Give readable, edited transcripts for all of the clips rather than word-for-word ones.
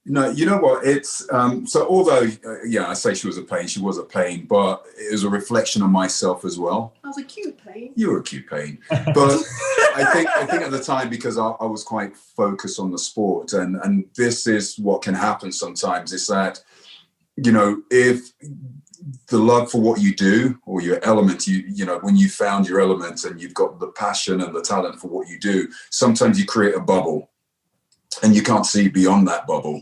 No, you know what? It's so although I say she was a pain, but it was a reflection of myself as well. I was a cute pain. You were a cute pain, but I think at the time, because I was quite focused on the sport, and this is what can happen sometimes, is that, you know, if the love for what you do or your element, you know, when you found your element and you've got the passion and the talent for what you do, sometimes you create a bubble and you can't see beyond that bubble.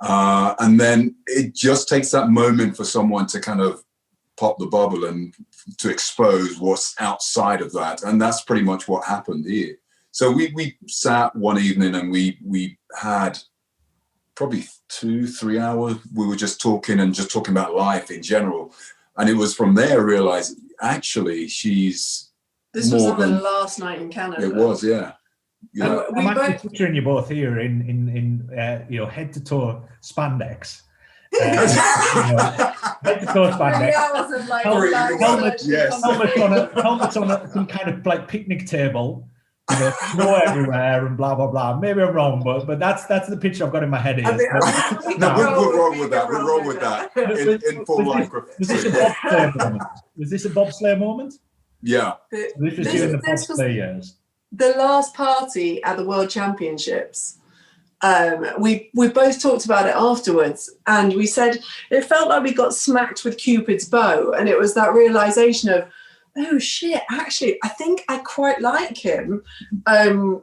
And then it just takes that moment for someone to kind of pop the bubble and to expose what's outside of that. And that's pretty much what happened here. So we sat one evening and we had probably 2-3 hours. We were just talking about life in general. And it was from there I realized, actually, This was on the last night in Canada. It was, yeah. Yeah. I'm actually picturing you both here in you know, head to toe spandex. Head to toe spandex. Helmets on some kind of like picnic table. You know, snow everywhere and blah blah blah. Maybe I'm wrong, but that's the picture I've got in my head. No, we're wrong with that. We're wrong with that. In full life. Was this a bobsleigh moment? Yeah. This was during the bobsleigh years. The last party at the World Championships. We both talked about it afterwards, and we said it felt like we got smacked with Cupid's bow, and it was that realization of, oh shit, actually, I think I quite like him. And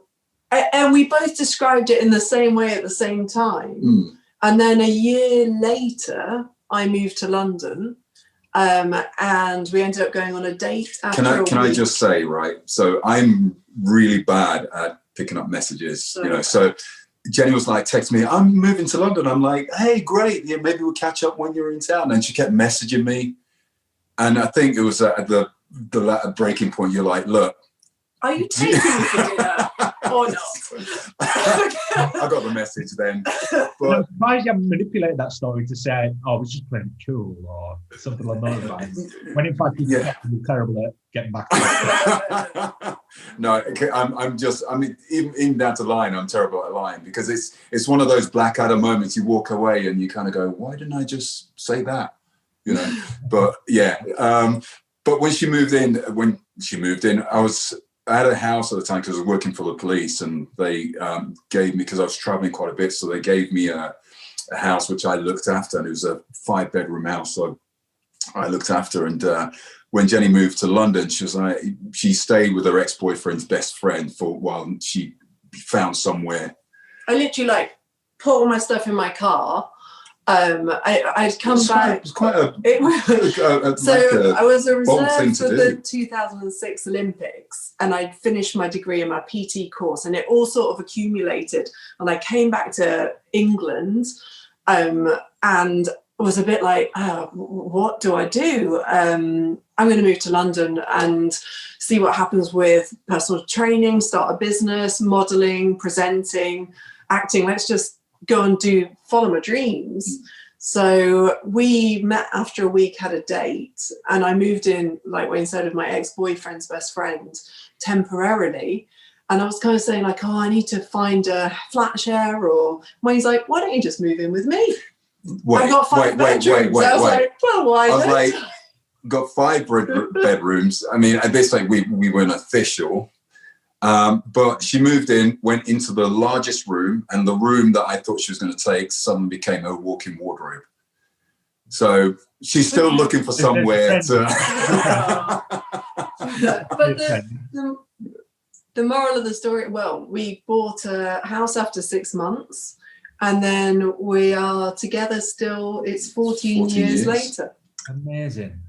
we both described it in the same way at the same time. Mm. And then a year later, I moved to London, and we ended up going on a date. Can I just say, right? So I'm really bad at picking up messages, you know. So Jenny was like, text me, I'm moving to London. I'm like, hey, great. Yeah, maybe we'll catch up when you're in town. And she kept messaging me. And I think it was at the breaking point. You're like, look, are you taking me for dinner or not? I got the message then. But I'm surprised you haven't manipulated that story to say, oh, I was just playing cool or something like that. When in fact you're terrible at getting back to it. No, even down to lying, I'm terrible at lying, because it's one of those Blackadder moments. You walk away and you kind of go, why didn't I just say that? You know, but yeah. But when she moved in, I had a house at the time because I was working for the police, and they gave me, because I was traveling quite a bit, so they gave me a house which I looked after, and it was a 5-bedroom house. So I looked after, and when Jenny moved to London, she stayed with her ex-boyfriend's best friend for while she found somewhere. I literally put all my stuff in my car. I'd come back. It was quite a I was a reserve for the 2006 Olympics, and I'd finished my degree in my PT course, and it all sort of accumulated. And I came back to England, and was a bit like, what do I do? I'm going to move to London and see what happens with personal training, start a business, modeling, presenting, acting. Let's just go and follow my dreams. So we met after a week, had a date, and I moved in, like Wayne said, with my ex-boyfriend's best friend temporarily. And I was kind of saying like, I need to find a flat share, or Wayne's like, why don't you just move in with me? I've got 5 bedrooms. I was like, well, why not? I was like, got 5 bedrooms. I mean, at this point we weren't official. But she moved in, went into the largest room, and the room that I thought she was going to take suddenly became her walk-in wardrobe. So she's still looking for somewhere to... But the moral of the story, well, we bought a house after 6 months, and then we are together still. It's 14 years later. Amazing.